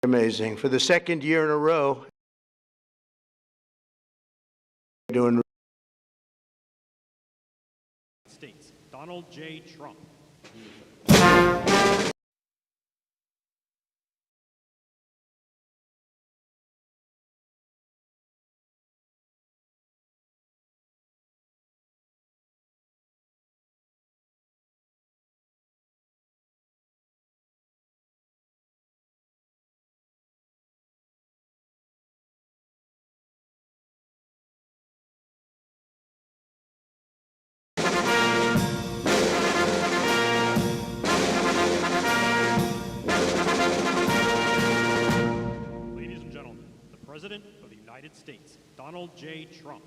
Amazing. For the second year in a row, doing States, Donald J. Trump. Ladies and gentlemen, the President of the United States, Donald J. Trump.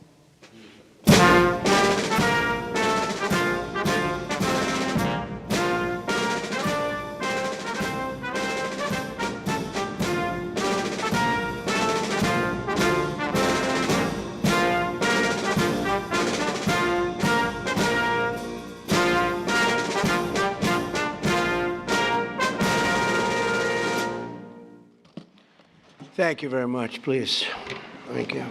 Thank you very much, please. Thank you.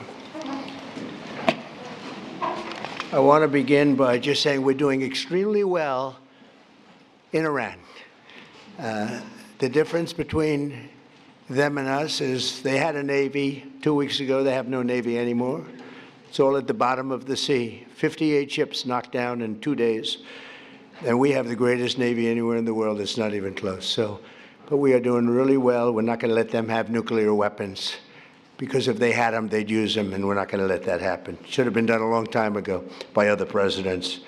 I want to begin by just saying we're doing extremely well in Iran. The difference between them and us is they had a Navy 2 weeks ago. They have no Navy anymore. It's all at the bottom of the sea. 58 ships knocked down in 2 days. And we have the greatest Navy anywhere in the world. It's not even close. But we are doing really well. We're not going to let them have nuclear weapons, because if they had them, they'd use them, and we're not going to let that happen. Should have been done a long time ago by other presidents.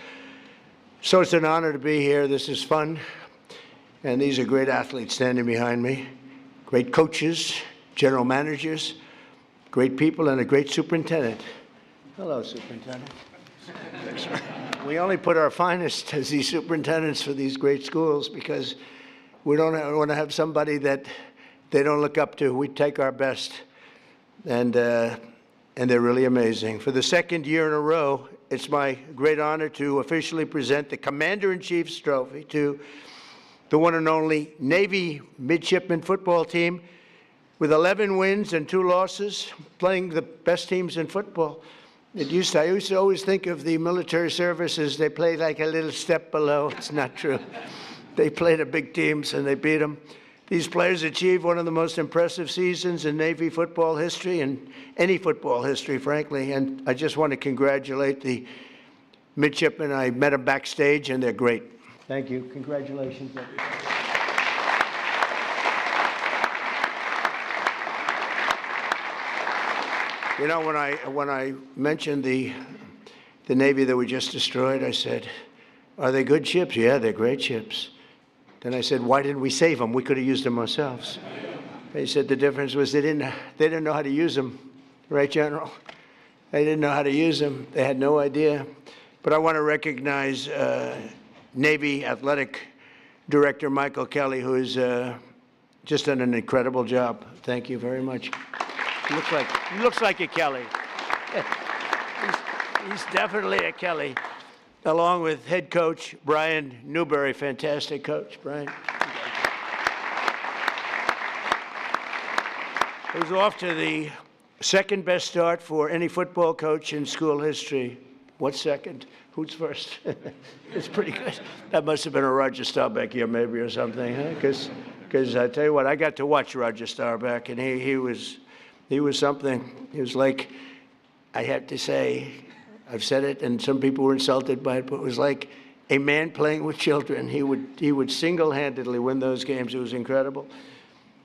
So it's an honor to be here. This is fun. And these are great athletes standing behind me, great coaches, general managers, great people, and a great superintendent. Hello, superintendent. We only put our finest as these superintendents for these great schools because we don't want to have somebody that they don't look up to. We take our best, and they're really amazing. For the second year in a row, it's my great honor to officially present the Commander-in-Chief's Trophy to the one and only Navy Midshipmen football team with 11 wins and 2 losses, playing the best teams in football. I used to always think of the military services, they played like a little step below. It's not true. They played the big teams, and they beat them. These players achieved one of the most impressive seasons in Navy football history and any football history, frankly. And I just want to congratulate the midshipmen. I met them backstage, and they're great. Thank you. Congratulations, everybody. You know, when I mentioned the Navy that we just destroyed, I said, "Are they good ships?" "Yeah, they're great ships." Then I said, "Why didn't we save them? We could have used them ourselves." They said the difference was they didn't know how to use them, right, General? They didn't know how to use them. They had no idea. But I want to recognize Navy Athletic Director Michael Kelly, who has just done an incredible job. Thank you very much. He looks like a Kelly. He's definitely a Kelly. Along with head coach Brian Newberry, fantastic coach, Brian. Who's off to the second best start for any football coach in school history. What's second? Who's first? It's pretty good. That must have been a Roger Staubach year maybe or something, huh? Because I tell you what, I got to watch Roger Staubach, and he was something. He was like, I have to say, I've said it, and some people were insulted by it, but it was like a man playing with children. He would single-handedly win those games. It was incredible.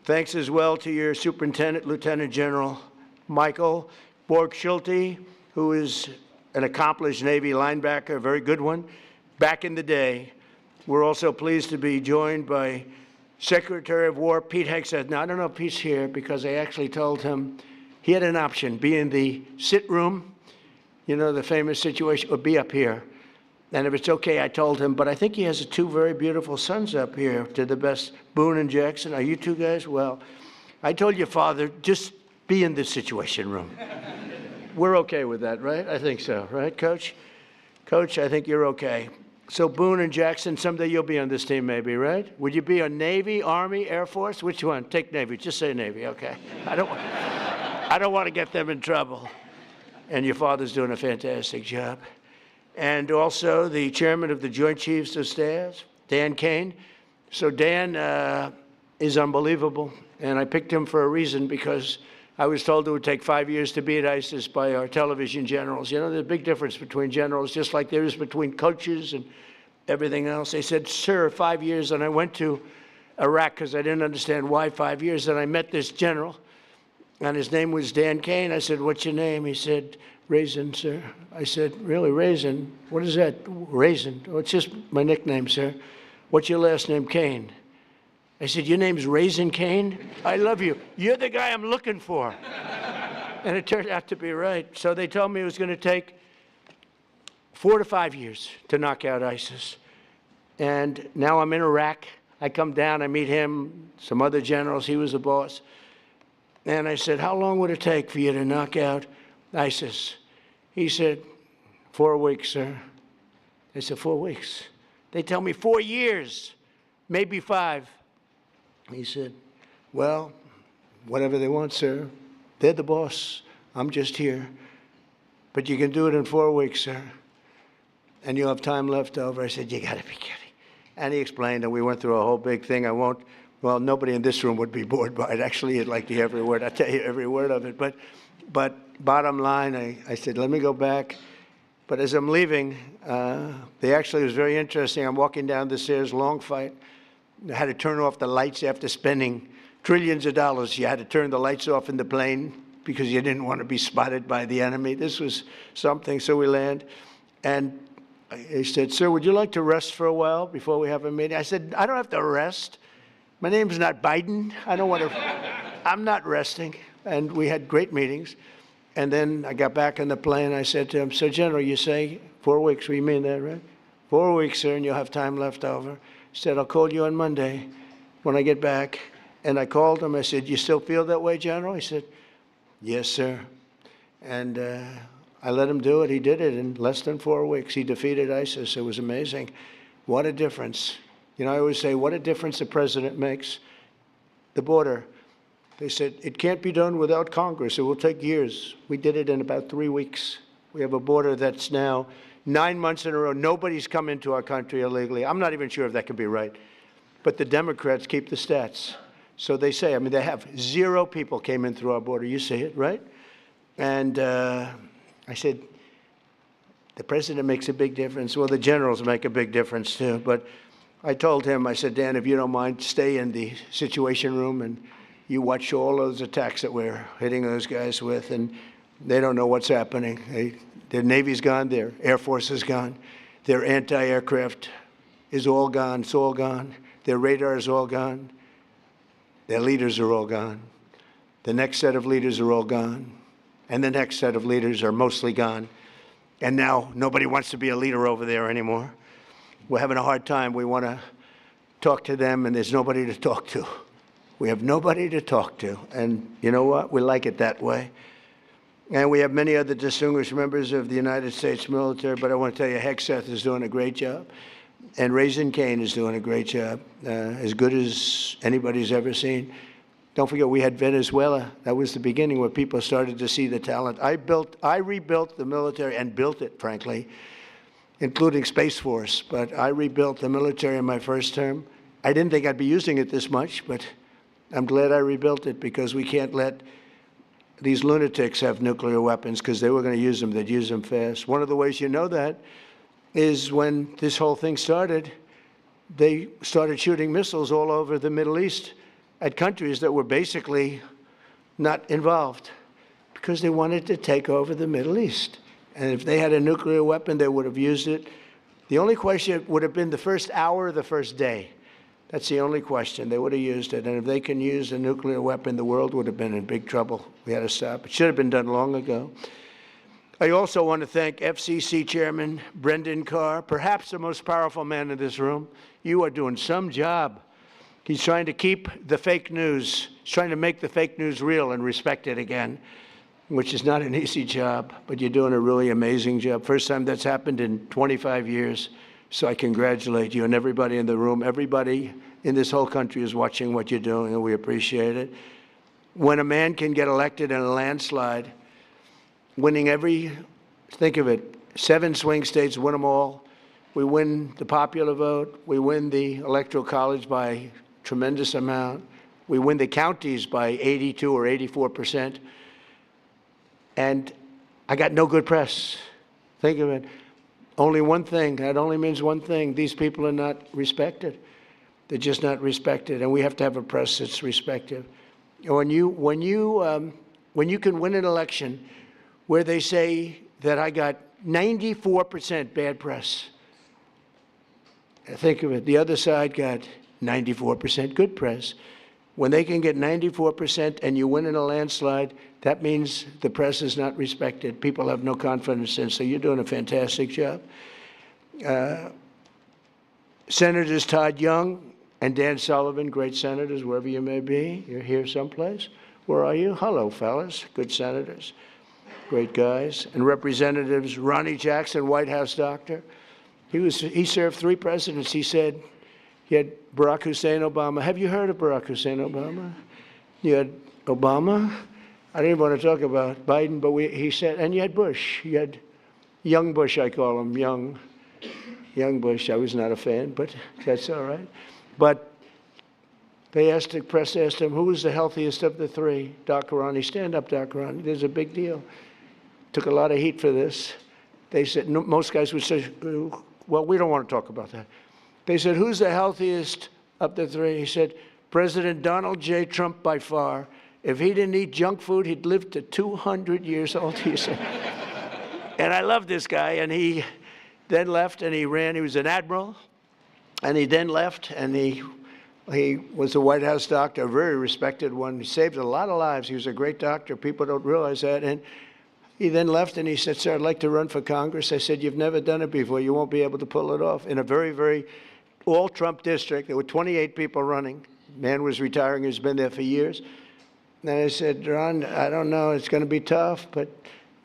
Thanks as well to your superintendent, Lieutenant General Michael Borg-Schulte, who is an accomplished Navy linebacker, a very good one, back in the day. We're also pleased to be joined by Secretary of War Pete Hegseth. Now, I don't know if Pete's here because I actually told him he had an option, be in the sit room, you know, the famous situation, or be up here. And if it's okay, I told him, but I think he has 2 very beautiful sons up here, to the best, Boone and Jackson. Are you 2 guys? Well, I told your father, just be in the situation room. We're okay with that, right? I think so, right, Coach? Coach, I think you're okay. So Boone and Jackson, someday you'll be on this team maybe, right? Would you be on Navy, Army, Air Force? Which one? Take Navy. Just say Navy, okay. I don't want to get them in trouble. And your father's doing a fantastic job. And also the chairman of the Joint Chiefs of Staff, Dan Kane. So Dan is unbelievable. And I picked him for a reason, because I was told it would take 5 years to beat ISIS by our television generals. You know, there's a big difference between generals, just like there is between coaches and everything else. They said, sir, 5 years. And I went to Iraq because I didn't understand why 5 years. And I met this general, and his name was Dan Kane. I said, what's your name? He said, Raisin, sir. I said, really, Raisin? What is that? Raisin? Oh, it's just my nickname, sir. What's your last name? Kane. I said, your name's Raisin Kane? I love you. You're the guy I'm looking for. And it turned out to be right. So they told me it was going to take 4 to 5 years to knock out ISIS. And now I'm in Iraq. I come down, I meet him, some other generals. He was the boss. And I said, how long would it take for you to knock out ISIS? He said, 4 weeks, sir. I said, 4 weeks? They tell me 4 years, maybe 5. He said, well, whatever they want, sir. They're the boss. I'm just here. But you can do it in 4 weeks, sir. And you'll have time left over. I said, you got to be kidding. And he explained, and we went through a whole big thing. Well, nobody in this room would be bored by it. Actually, you'd like to hear every word. I'll tell you every word of it. But bottom line, I said, let me go back. But as I'm leaving, it was very interesting. I'm walking down the stairs, long fight. I had to turn off the lights after spending trillions of dollars. You had to turn the lights off in the plane because you didn't want to be spotted by the enemy. This was something. So we land. And he said, sir, would you like to rest for a while before we have a meeting? I said, I don't have to rest. My name's not Biden. I don't want to. I'm not resting. And we had great meetings. And then I got back on the plane. I said to him, so, General, you say 4 weeks. We mean that, right? 4 weeks, sir, and you'll have time left over. He said, I'll call you on Monday when I get back. And I called him. I said, you still feel that way, General? He said, yes, sir. And I let him do it. He did it in less than 4 weeks. He defeated ISIS. It was amazing. What a difference. You know, I always say, what a difference the president makes. The border. They said, it can't be done without Congress. It will take years. We did it in about 3 weeks. We have a border that's now 9 months in a row. Nobody's come into our country illegally. I'm not even sure if that could be right. But the Democrats keep the stats. So they say, I mean, they have 0 people came in through our border. You see it, right? And I said, the president makes a big difference. Well, the generals make a big difference, too. But I told him, I said, Dan, if you don't mind, stay in the Situation Room and you watch all those attacks that we're hitting those guys with, and they don't know what's happening. Their Navy's gone, their Air Force is gone, their anti-aircraft is all gone, it's all gone, their radar is all gone, their leaders are all gone, the next set of leaders are all gone, and the next set of leaders are mostly gone, and now nobody wants to be a leader over there anymore. We're having a hard time. We want to talk to them, and there's nobody to talk to. We have nobody to talk to, and you know what? We like it that way. And we have many other distinguished members of the United States military, but I want to tell you, Hegseth is doing a great job, and Raisin Kane is doing a great job, as good as anybody's ever seen. Don't forget, we had Venezuela. That was the beginning where people started to see the talent. I rebuilt the military and built it, frankly, including Space Force, but I rebuilt the military in my first term. I didn't think I'd be using it this much, but I'm glad I rebuilt it, because we can't let these lunatics have nuclear weapons, because they were going to use them. They'd use them fast. One of the ways you know that is when this whole thing started, they started shooting missiles all over the Middle East at countries that were basically not involved, because they wanted to take over the Middle East. And if they had a nuclear weapon, they would have used it. The only question would have been the first hour or the first day. That's the only question. They would have used it. And if they can use a nuclear weapon, the world would have been in big trouble. We had to stop. It should have been done long ago. I also want to thank FCC Chairman Brendan Carr, perhaps the most powerful man in this room. You are doing some job. He's trying to keep the fake news. He's trying to make the fake news real and respect it again, which is not an easy job, but you're doing a really amazing job. First time that's happened in 25 years. So I congratulate you and everybody in the room. Everybody in this whole country is watching what you're doing, and we appreciate it. When a man can get elected in a landslide, winning think of it, 7 swing states, win them all. We win the popular vote. We win the electoral college by a tremendous amount. We win the counties by 82 or 84%. And I got no good press. Think of it. Only one thing. That only means one thing. These people are not respected. They're just not respected. And we have to have a press that's respected. When you can win an election where they say that I got 94% bad press, think of it. The other side got 94% good press. When they can get 94% and you win in a landslide, that means the press is not respected. People have no confidence in. So you're doing a fantastic job. Senators Todd Young and Dan Sullivan, great senators, wherever you may be. You're here someplace. Where are you? Hello, fellas. Good senators. Great guys. And Representatives Ronnie Jackson, White House doctor. He served 3 presidents. He said he had Barack Hussein Obama. Have you heard of Barack Hussein Obama? You had Obama. I didn't want to talk about Biden, but he said, and you had Bush. You had young Bush, I call him, young Bush. I was not a fan, but that's all right. But the press asked him, who was the healthiest of the 3? Doc Ronnie. Stand up, Doc Ronnie. There's a big deal. Took a lot of heat for this. They said, no, most guys would say, well, we don't want to talk about that. They said, who's the healthiest of the 3? He said, President Donald J. Trump by far. If he didn't eat junk food, he'd live to 200 years old, he said. And I love this guy. And he then left and he ran. He was an admiral. And he then left and he was a White House doctor, a very respected one. He saved a lot of lives. He was a great doctor. People don't realize that. And he then left and he said, sir, I'd like to run for Congress. I said, you've never done it before. You won't be able to pull it off. In a very, very all-Trump district, there were 28 people running. Man was retiring. He's been there for years. And I said, Ron, I don't know. It's going to be tough, but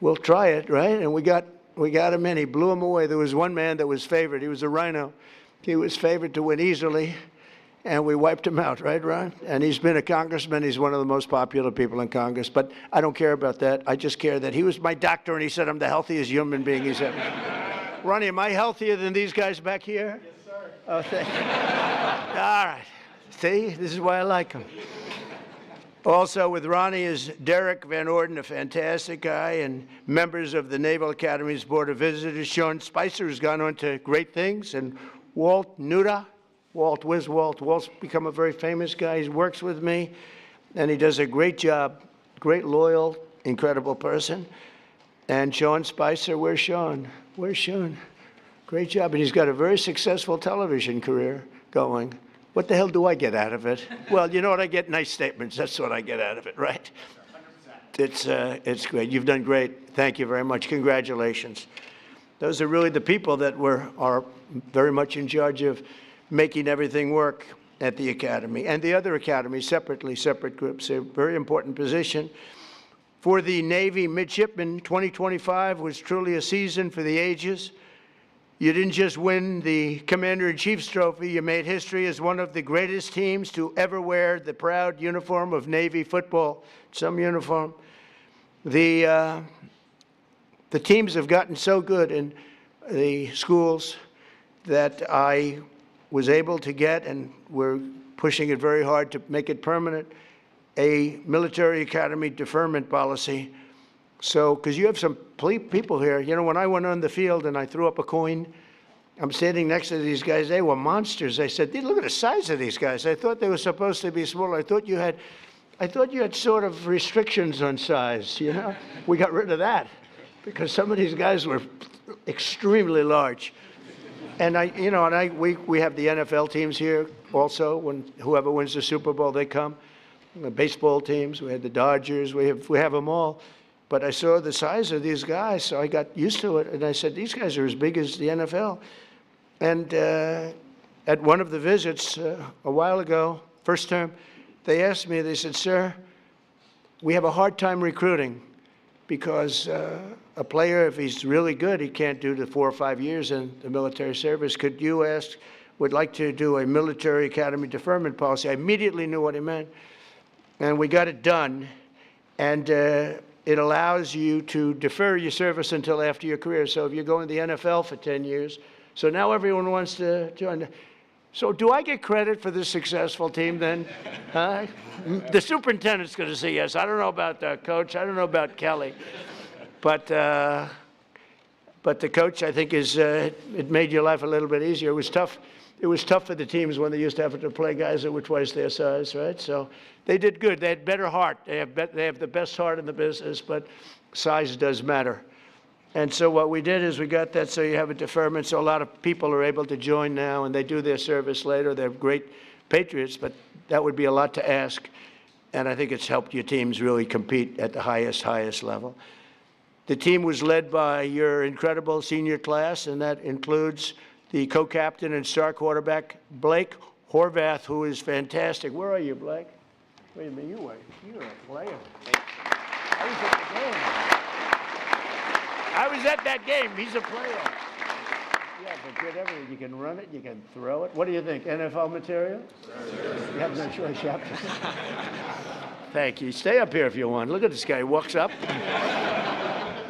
we'll try it, right? And we got him in. He blew him away. There was one man that was favored. He was a rhino. He was favored to win easily, and we wiped him out, right, Ron? And he's been a congressman. He's one of the most popular people in Congress. But I don't care about that. I just care that he was my doctor, and he said I'm the healthiest human being he's ever. Ronnie, am I healthier than these guys back here? Yes, sir. Oh, thank you. All right. See, this is why I like him. Also with Ronnie is Derek Van Orden, a fantastic guy, and members of the Naval Academy's Board of Visitors. Sean Spicer has gone on to great things, and Walt Nuda. Walt, where's Walt? Walt's become a very famous guy. He works with me, and he does a great job. Great, loyal, incredible person. And Sean Spicer, where's Sean? Where's Sean? Great job. And he's got a very successful television career going. What the hell do I get out of it? Well, you know what I get? Nice statements. That's what I get out of it, right? 100%. It's great. You've done great. Thank you very much. Congratulations. Those are really the people that are very much in charge of making everything work at the Academy. And the other academies, separately, separate groups, a very important position. For the Navy Midshipmen, 2025 was truly a season for the ages. You didn't just win the Commander-in-Chief's trophy, you made history as one of the greatest teams to ever wear the proud uniform of Navy football, some uniform. The teams have gotten so good in the schools that I was able to get, and we're pushing it very hard to make it permanent, a military academy deferment policy. So, because you have some people here, you know, when I went on the field and I threw up a coin, I'm standing next to these guys. They were monsters. I said, look at the size of these guys. I thought they were supposed to be smaller. I thought you had sort of restrictions on size, you know? We got rid of that because some of these guys were extremely large. And we have the NFL teams here also. When whoever wins the Super Bowl, they come. The baseball teams, we had the Dodgers, we have them all. But I saw the size of these guys, so I got used to it. And I said, these guys are as big as the NFL. And at one of the visits a while ago, first term, they asked me, they said, sir, we have a hard time recruiting. because a player, if he's really good, he can't do the 4 or 5 years in the military service. Could you ask, would like to do a military academy deferment policy? I immediately knew what he meant, and we got it done. And it allows you to defer your service until after your career. So if you go in the NFL for 10 years, so now everyone wants to join. So do I get credit for this successful team then? The superintendent's going to say yes. I don't know about the coach. I don't know about Kelly. But the coach, I think, it made your life a little bit easier. It was tough. It was tough for the teams when they used to have to play guys that were twice their size, right? So they did good. They had better heart. They have the best heart in the business, but size does matter. And so what we did is we got that so you have a deferment, so a lot of people are able to join now, and they do their service later. They're great patriots, but that would be a lot to ask. And I think it's helped your teams really compete at the highest level. The team was led by your incredible senior class, and that includes the co-captain and star quarterback, Blake Horvath, who is fantastic. Where are you, Blake? Wait a minute, you were a player. I was at that game. He's a player. Yeah, but good everything. You can run it, you can throw it. What do you think, NFL material? Sure. You have no choice, you have to. Thank you. Stay up here if you want. Look at this guy. He walks up.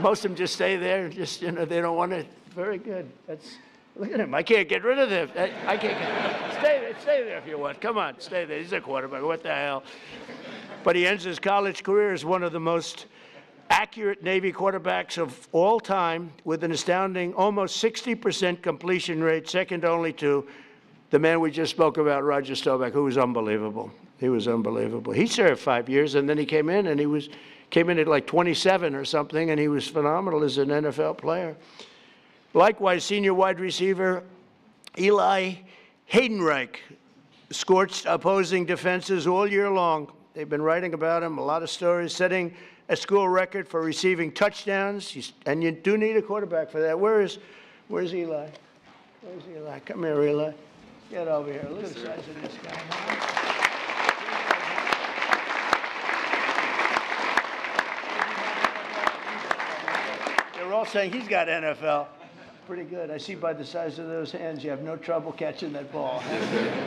Most of them just stay there. Just, they don't want to. Very good. Look at him. I can't get rid of him. I can't stay there if you want. Come on, stay there. He's a quarterback. What the hell? But he ends his college career as one of the most accurate Navy quarterbacks of all time, with an astounding almost 60% completion rate, second only to the man we just spoke about, Roger Staubach, who was unbelievable. He was unbelievable. He served 5 years, and then he came in, and came in at like 27 or something, and he was phenomenal as an NFL player. Likewise, senior wide receiver Eli Haydenreich scorched opposing defenses all year long. They've been writing about him, a lot of stories, setting a school record for receiving touchdowns. And you do need a quarterback for that. Where's Eli? Where's Eli? Come here, Eli. Get over here. Look at the size of this guy. They're all saying he's got NFL. Pretty good. I see by the size of those hands, you have no trouble catching that ball.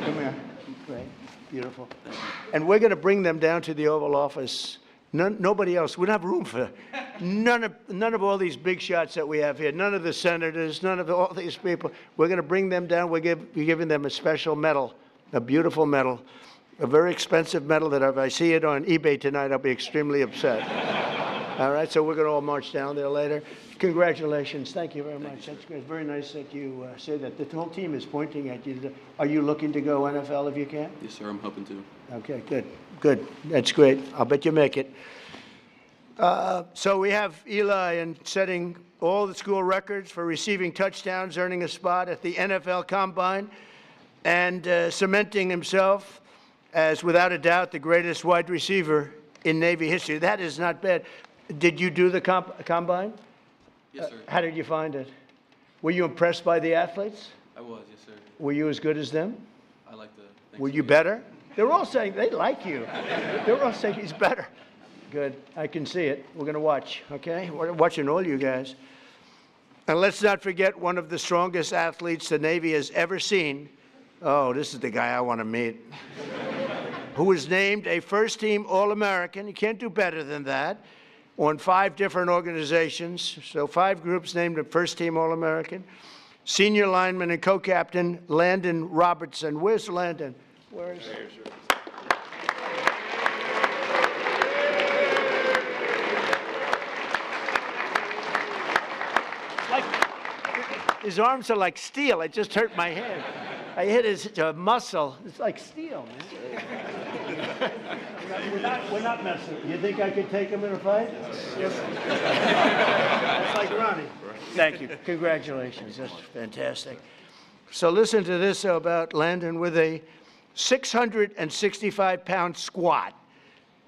Come here. Great. Beautiful. And we're going to bring them down to the Oval Office. Nobody else. We don't have room for none of all these big shots that we have here. None of the senators, none of all these people. We're going to bring them down. We're giving them a special medal, a beautiful medal, a very expensive medal that if I see it on eBay tonight, I'll be extremely upset. All right, so we're going to all march down there later. Congratulations. Thank you very much. That's great. Very nice that you say that. The whole team is pointing at you. Are you looking to go NFL if you can? Yes, sir. I'm hoping to. Okay, good. Good. That's great. I'll bet you make it. So we have Eli and setting all the school records for receiving touchdowns, earning a spot at the NFL Combine, and cementing himself as, without a doubt, the greatest wide receiver in Navy history. That is not bad. Did you do the Combine? Yes, sir. How did you find it? Were you impressed by the athletes? I was, yes, sir. Were you as good as them? I like the. Were you better? They're all saying they like you. They're all saying he's better. Good. I can see it. We're going to watch, okay? We're watching all you guys. And let's not forget one of the strongest athletes the Navy has ever seen. Oh, this is the guy I want to meet. Who was named a first-team All-American. You can't do better than that. On 5 different organizations. So 5 groups named a first-team All-American. Senior lineman and co-captain Landon Robertson. Where's Landon? Where is he? His arms are like steel. It just hurt my hand. I hit his muscle. It's like steel, man. We're not messing. You think I could take him in a fight? Yes. That's like Ronnie. Thank you. Congratulations. That's fantastic. So listen to this about Landon with a 665-pound squat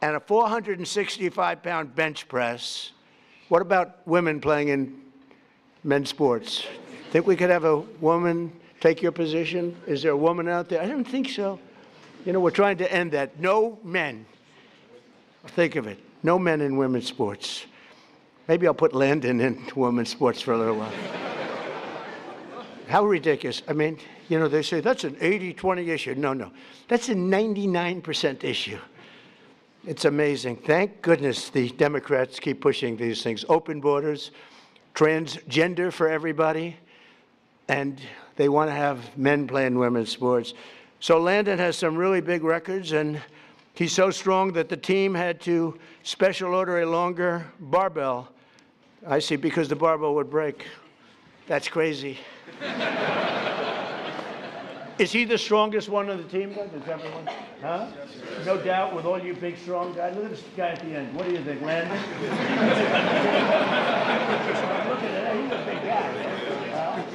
and a 465-pound bench press. What about women playing in men's sports? Think we could have a woman take your position? Is there a woman out there? I don't think so. You know, we're trying to end that. No men. Think of it. No men in women's sports. Maybe I'll put Landon in women's sports for a little while. How ridiculous. I mean, you know, they say that's an 80-20 issue. No, no. That's a 99% issue. It's amazing. Thank goodness the Democrats keep pushing these things. Open borders, transgender for everybody, and they want to have men playing women's sports. So Landon has some really big records, and he's so strong that the team had to special order a longer barbell. I see, because the barbell would break. That's crazy. Is he the strongest one on the team? Is everyone? Huh? No doubt, with all you big, strong guys. Look at this guy at the end. What do you think, Landon? Look at that. He's a big guy.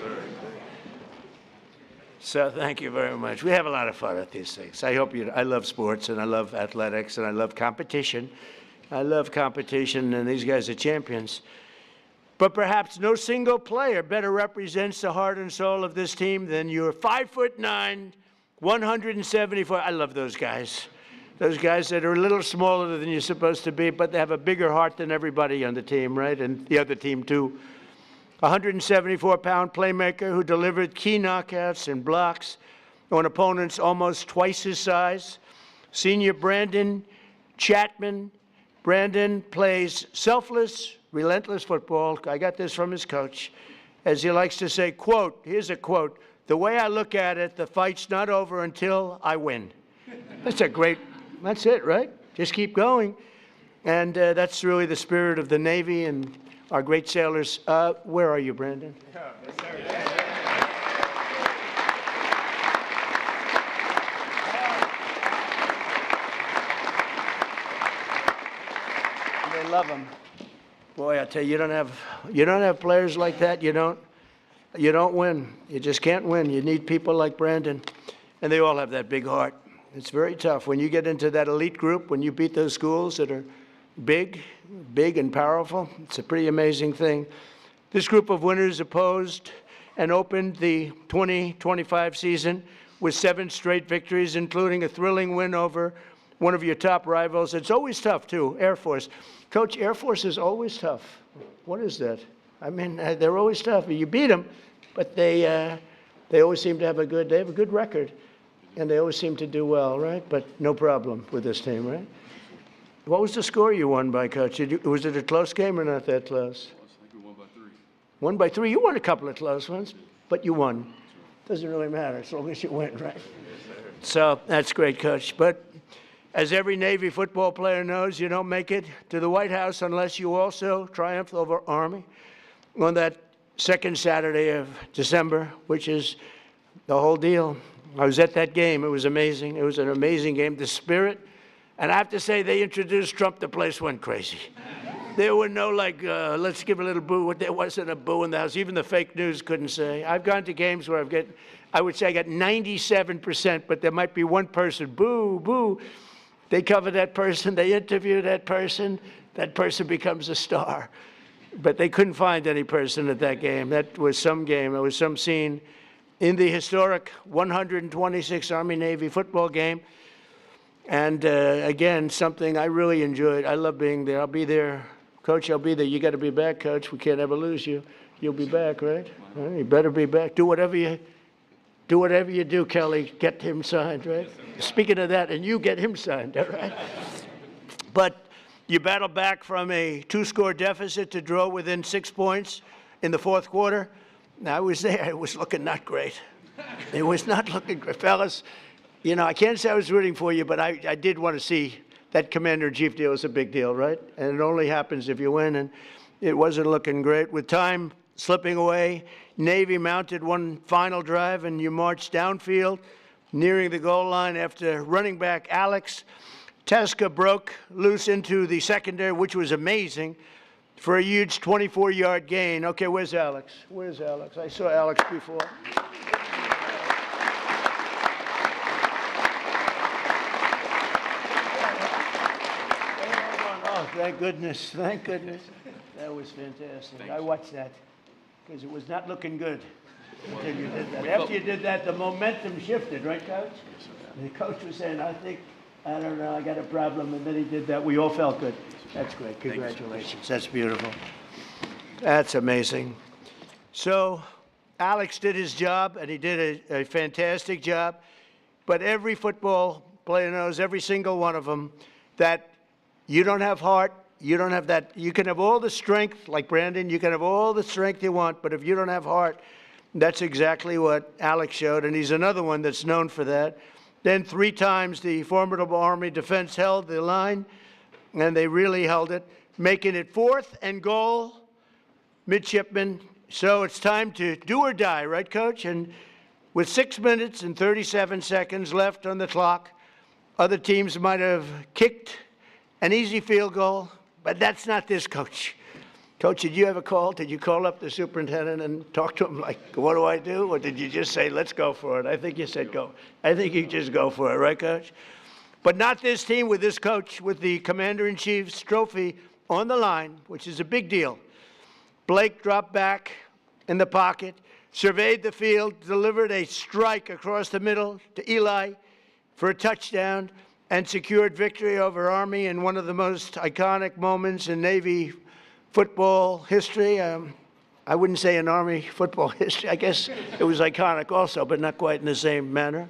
So thank you very much. We have a lot of fun at these things. I hope you. I love sports, and I love athletics, and I love competition. I love competition, and these guys are champions. But perhaps no single player better represents the heart and soul of this team than your 5'9", 174. I love those guys. Those guys that are a little smaller than you're supposed to be, but they have a bigger heart than everybody on the team, right? And the other team, too. 174-pound playmaker who delivered key knockouts and blocks on opponents almost twice his size. Senior Brandon Chapman. Brandon plays selfless, relentless football. I got this from his coach. As he likes to say, quote, here's a quote, "The way I look at it, the fight's not over until I win." That's a great, that's it, right? Just keep going. And that's really the spirit of the Navy and our great sailors. Where are you, Brandon? They love him. Boy, I tell you, you don't have players like that. You don't win. You just can't win. You need people like Brandon, and they all have that big heart. It's very tough when you get into that elite group. When you beat those schools that are big and powerful, it's a pretty amazing thing. This group of winners opposed and opened the 2025 season with 7 straight victories, including a thrilling win over one of your top rivals. It's always tough, too, Air Force. Coach, Air Force is always tough. What is that? I mean, they're always tough. You beat them, but they always seem to have a good record, and they always seem to do well, right? But no problem with this team, right? What was the score you won by, Coach? Was it a close game or not that close? I think we won by 3. 1 by 3. You won a couple of close ones, but you won. Doesn't really matter as long as you win, right? So that's great, Coach. But as every Navy football player knows, you don't make it to the White House unless you also triumph over Army on that second Saturday of December, which is the whole deal. I was at that game. It was amazing. It was an amazing game. The spirit, and I have to say, they introduced Trump. The place went crazy. There were no, let's give a little boo. There wasn't a boo in the house. Even the fake news couldn't say. I've gone to games where I would say I got 97%, but there might be one person, boo, boo. They cover that person, they interview that person becomes a star. But they couldn't find any person at that game. That was some game, it was some scene in the historic 126 Army-Navy football game. And again, something I really enjoyed. I love being there. I'll be there. Coach, I'll be there. You got to be back, Coach. We can't ever lose you. You'll be back, right? Well, you better be back. Do whatever you do, Kelly. Get him signed, right? Yes, speaking of that, and you get him signed, all right? But you battled back from a 2-score deficit to draw within 6 points in the fourth quarter. Now, I was there. It was looking not great. It was not looking great. Fellas, you know, I can't say I was rooting for you, but I did want to see that commander-in-chief deal. Is a big deal, right? And it only happens if you win, and it wasn't looking great. With time slipping away, Navy mounted one final drive, and you marched downfield, nearing the goal line after running back Alex Teska broke loose into the secondary, which was amazing, for a huge 24-yard gain. Okay, where's Alex? Where's Alex? I saw Alex before. Oh, thank goodness. Thank goodness. That was fantastic. I watched that because it was not looking good until you did that. After you did that, the momentum shifted, right, Coach? Yes, sir. The coach was saying, I don't know, I got a problem, and then he did that. We all felt good. That's great. Congratulations. That's beautiful. That's amazing. So Alex did his job, and he did a fantastic job. But every football player knows, every single one of them, that you don't have heart, you don't have that. You can have all the strength, like Brandon, you can have all the strength you want, but if you don't have heart, that's exactly what Alex showed, and he's another one that's known for that. Then 3 times the formidable Army defense held the line, and they really held it, making it 4th and goal, Midshipmen. So it's time to do or die, right, Coach? And with 6 minutes and 37 seconds left on the clock, other teams might have kicked an easy field goal, but that's not this, Coach. Coach, did you have a call? Did you call up the superintendent and talk to him like, what do I do? Or did you just say, let's go for it? I think you said go. I think you just go for it, right, Coach? But not this team with this coach, with the Commander-in-Chief's trophy on the line, which is a big deal. Blake dropped back in the pocket, surveyed the field, delivered a strike across the middle to Eli for a touchdown, and secured victory over Army in one of the most iconic moments in Navy football history. I wouldn't say in Army football history. I guess it was iconic also, but not quite in the same manner.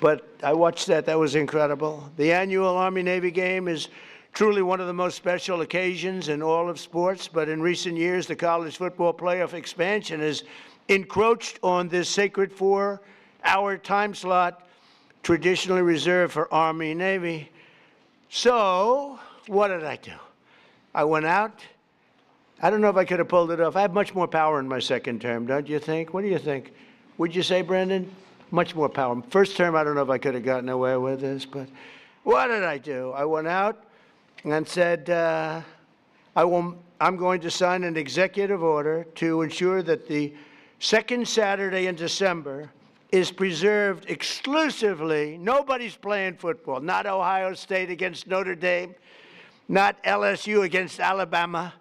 But I watched that. That was incredible. The annual Army-Navy game is truly one of the most special occasions in all of sports, but in recent years, the college football playoff expansion has encroached on this sacred 4-hour time slot traditionally reserved for Army-Navy. So what did I do? I went out. I don't know if I could have pulled it off. I have much more power in my second term, don't you think? What do you think? Would you say, Brandon? Much more power. First term, I don't know if I could have gotten away with this, but what did I do? I went out and said, I'm going to sign an executive order to ensure that the second Saturday in December is preserved exclusively. Nobody's playing football. Not Ohio State against Notre Dame, not LSU against Alabama.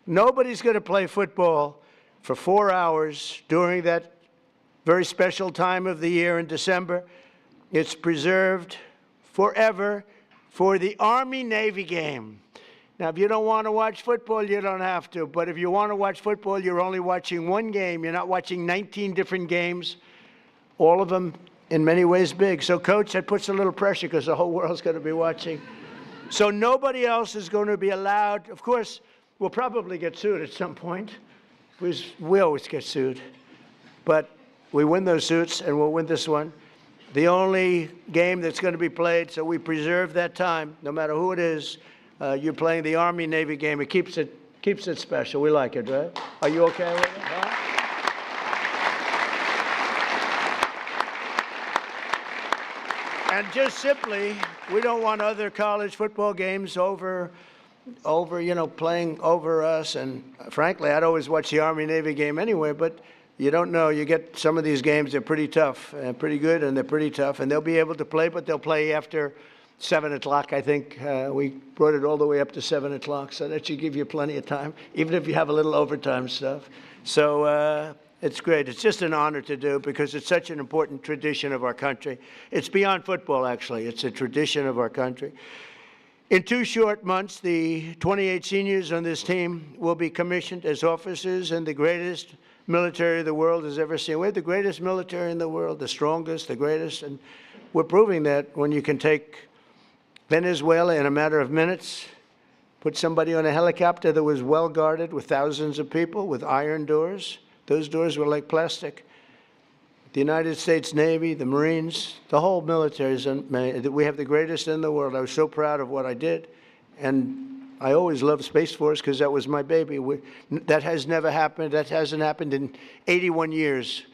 Nobody's going to play football for 4 hours during that very special time of the year in December. It's preserved forever for the Army-Navy game. Now, if you don't want to watch football, you don't have to. But if you want to watch football, you're only watching one game. You're not watching 19 different games, all of them in many ways big. So, Coach, that puts a little pressure because the whole world's going to be watching. So nobody else is going to be allowed. Of course, we'll probably get sued at some point, because we always get sued. But we win those suits, and we'll win this one. The only game that's going to be played, so we preserve that time, no matter who it is. You're playing the Army-Navy game. It keeps it special. We like it, right? Are you okay with it? Huh? And just simply, we don't want other college football games over, playing over us. And frankly, I'd always watch the Army-Navy game anyway, but you don't know. You get some of these games, they're pretty tough, and pretty good, and they're pretty tough. And they'll be able to play, but they'll play after 7 o'clock, I think. We brought it all the way up to 7 o'clock, so that should give you plenty of time, even if you have a little overtime stuff. So it's great. It's just an honor to do, because it's such an important tradition of our country. It's beyond football, actually. It's a tradition of our country. In 2 short months, the 28 seniors on this team will be commissioned as officers in the greatest military the world has ever seen. We're the greatest military in the world, the strongest, the greatest, and we're proving that when you can take Venezuela in a matter of minutes, put somebody on a helicopter that was well guarded with thousands of people with iron doors. Those doors were like plastic. The United States Navy, the Marines, the whole military, we have the greatest in the world. I was so proud of what I did. And I always loved Space Force because that was my baby. That has never happened. That hasn't happened in 81 years,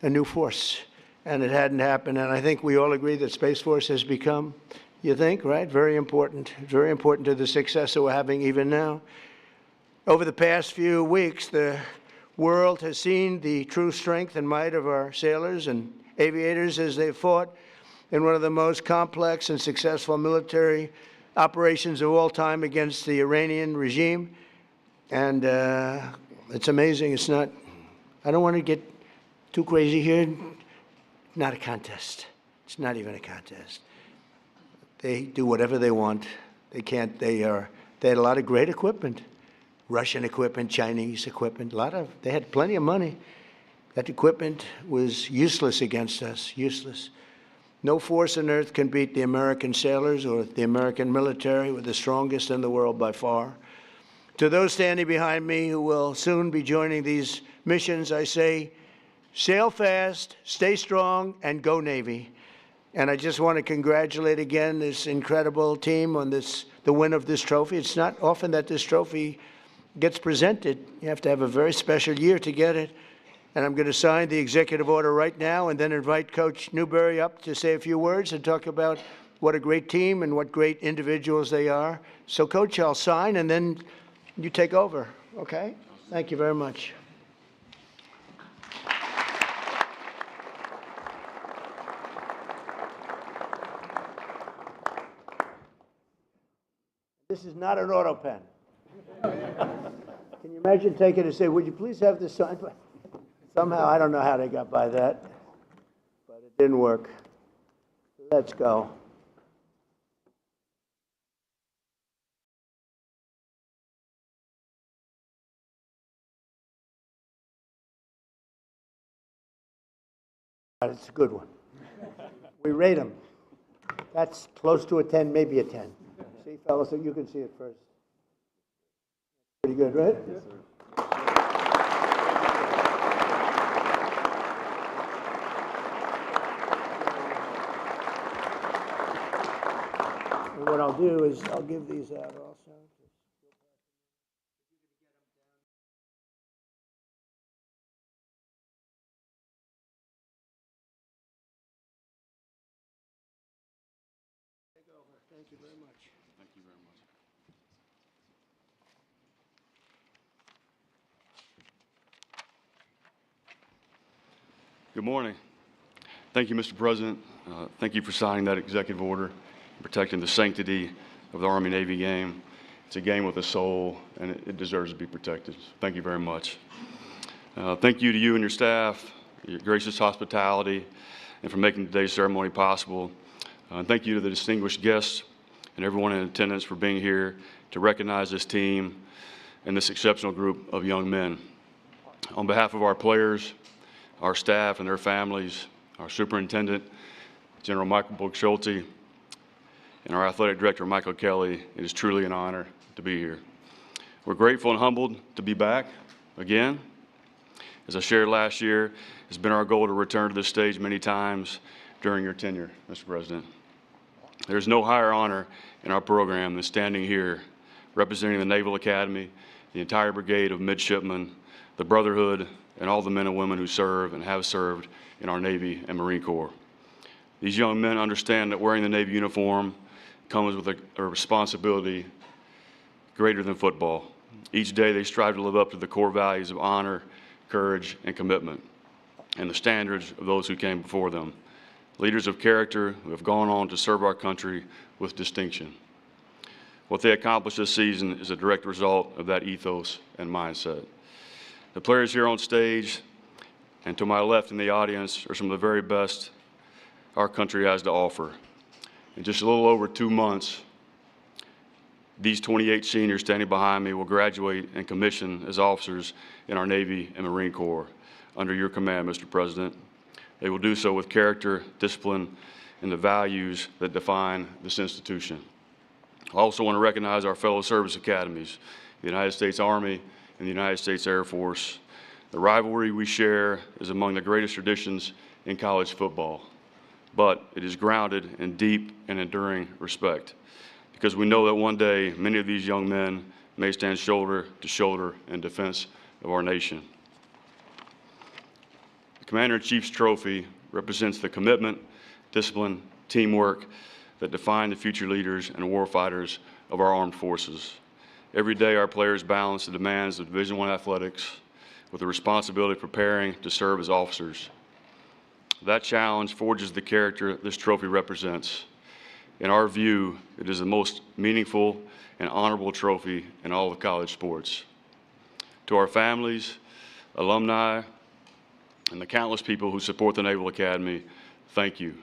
a new force. And it hadn't happened. And I think we all agree that Space Force has become, you think, right? Very important to the success that we're having even now. Over the past few weeks, the world has seen the true strength and might of our sailors and aviators as they fought in one of the most complex and successful military operations of all time against the Iranian regime. And it's amazing. It's not, I don't want to get too crazy here. Not a contest. It's not even a contest. They do whatever they want. They had a lot of great equipment. Russian equipment, Chinese equipment, they had plenty of money. That equipment was useless against us, useless. No force on earth can beat the American sailors or the American military. We're the strongest in the world by far. To those standing behind me who will soon be joining these missions, I say, sail fast, stay strong, and go Navy. And I just want to congratulate again this incredible team on the win of this trophy. It's not often that this trophy gets presented. You have to have a very special year to get it. And I'm going to sign the executive order right now and then invite Coach Newberry up to say a few words and talk about what a great team and what great individuals they are. So, Coach, I'll sign and then you take over, okay? Thank you very much. This is not an auto pen. Can you imagine taking it and say, would you please have this signed? Somehow, I don't know how they got by that, but it didn't work. Let's go. It's a good one. We rate them. That's close to a 10, maybe a 10. See, fellas, so you can see it first. Pretty good, right? Yes, sir. And what I'll do is I'll give these out also. Thank you very much. Thank you very much. Good morning. Thank you, Mr. President. Thank you for signing that executive order, protecting the sanctity of the Army-Navy game. It's a game with a soul, and it deserves to be protected. Thank you very much. Thank you to you and your staff, your gracious hospitality, and for making today's ceremony possible. And thank you to the distinguished guests and everyone in attendance for being here to recognize this team and this exceptional group of young men. On behalf of our players, our staff and their families, our superintendent, General Michael Book-Schulte, and our athletic director, Michael Kelly, it is truly an honor to be here. We're grateful and humbled to be back again. As I shared last year, it's been our goal to return to this stage many times during your tenure, Mr. President. There's no higher honor in our program than standing here representing the Naval Academy, the entire brigade of midshipmen, the Brotherhood, and all the men and women who serve and have served in our Navy and Marine Corps. These young men understand that wearing the Navy uniform comes with a responsibility greater than football. Each day they strive to live up to the core values of honor, courage, and commitment, and the standards of those who came before them. Leaders of character who have gone on to serve our country with distinction. What they accomplished this season is a direct result of that ethos and mindset. The players here on stage and to my left in the audience are some of the very best our country has to offer. In just a little over 2 months, these 28 seniors standing behind me will graduate and commission as officers in our Navy and Marine Corps under your command, Mr. President. They will do so with character, discipline, and the values that define this institution. I also want to recognize our fellow service academies, the United States Army and the United States Air Force. The rivalry we share is among the greatest traditions in college football, but it is grounded in deep and enduring respect, because we know that one day many of these young men may stand shoulder to shoulder in defense of our nation. The Commander-in-Chief's trophy represents the commitment, discipline, teamwork that define the future leaders and warfighters of our armed forces. Every day our players balance the demands of Division I athletics with the responsibility of preparing to serve as officers. That challenge forges the character this trophy represents. In our view, it is the most meaningful and honorable trophy in all of college sports. To our families, alumni, and the countless people who support the Naval Academy, thank you.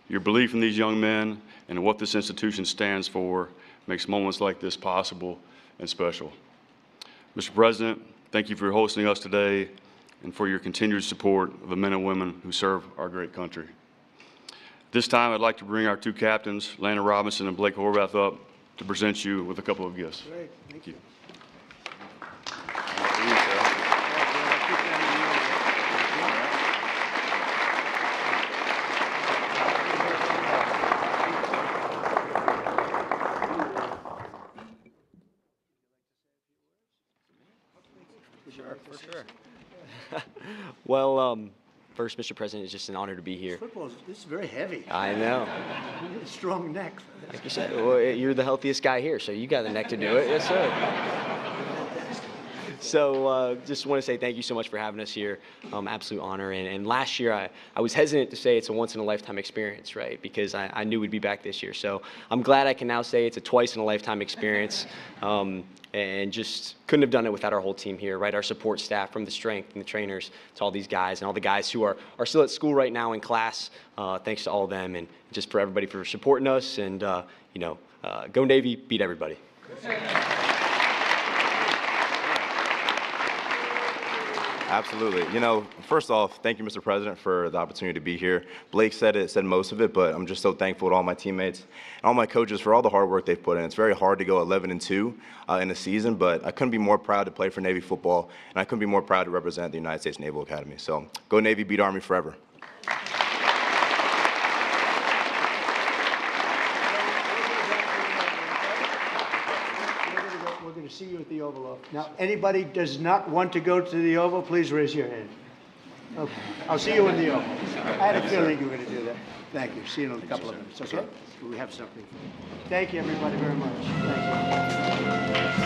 Your belief in these young men and in what this institution stands for makes moments like this possible and special. Mr. President, thank you for hosting us today and for your continued support of the men and women who serve our great country. This time, I'd like to bring our two captains, Landon Robinson and Blake Horvath, up to present you with a couple of gifts. Great, thank you. For sure. Well, first, Mr. President, it's just an honor to be here. This is very heavy. I know. Strong neck. Like you said, well, you're the healthiest guy here, so you got the neck to do it. Yes, sir. So just want to say thank you so much for having us here. Absolute honor. And last year, I was hesitant to say it's a once-in-a-lifetime experience, right? Because I knew we'd be back this year. So I'm glad I can now say it's a twice-in-a-lifetime experience. And just couldn't have done it without our whole team here, right? Our support staff, from the strength and the trainers to all these guys and all the guys who are still at school right now in class. Thanks to all of them, and just for everybody for supporting us. And go Navy, beat everybody. Absolutely. First off, thank you, Mr. President, for the opportunity to be here. Blake said most of it, but I'm just so thankful to all my teammates and all my coaches for all the hard work they've put in. It's very hard to go 11-2 in a season, but I couldn't be more proud to play for Navy football, and I couldn't be more proud to represent the United States Naval Academy. So go Navy, beat Army forever. We're going to see you at the Oval. Now, anybody does not want to go to the Oval, please raise your hand. Okay. I'll see you in the Oval. I had a feeling you were going to do that. Thank you. See you in a couple of minutes, okay? We have something. Thank you, everybody, very much. Thank you.